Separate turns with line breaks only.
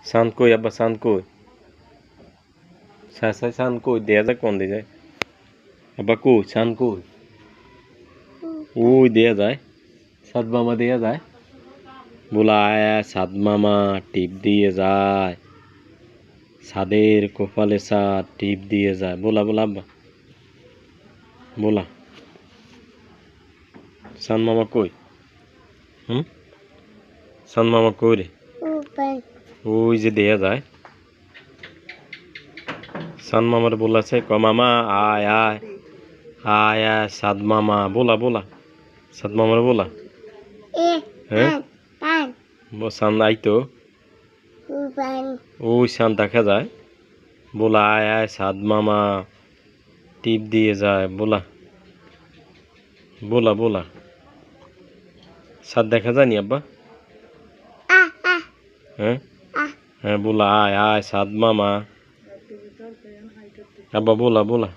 চাঁদ কই আব্বা চাঁদ কই চাই চাঁদ কই দেয়া যায় কোন দিয়ে যায় আব্বা কই চাঁদ কই ওই দেয়া যায় চাঁদ মামা দেয়া যায় বলা আয়া চাঁদ মামা টিপ দিয়ে যায় ছাদের কপালে চাঁদ টিপ দিয়ে যায় বলা বলা আব্বা বলা চাঁদ মামা কই চাঁদ মামা কই রে ওই যে দেয়া যায় চাঁদ মামার বলাছে ক মামা আয় আয় আয় আয় চাঁদ মামা বলা বলা চাঁদ মামার বলা হ্যাঁ চাঁদ আইতো ওই চাঁদ দেখা যায় বলা আয় আয় চাঁদ মামা টিপ দিয়ে যায় বলা বলা বলা চাঁদ দেখা যায়নি আব্বা হ্যাঁ হ্যাঁ বলা আয় আয় চাঁদ মামা আব্বা বলা বলা